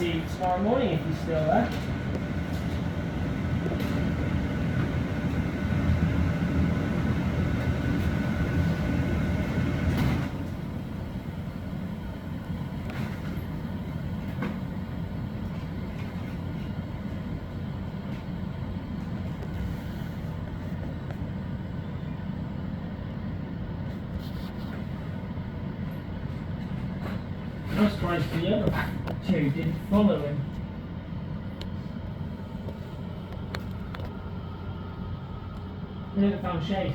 see you tomorrow morning if you're still there. I was surprised the other two didn't follow him. They never found shade.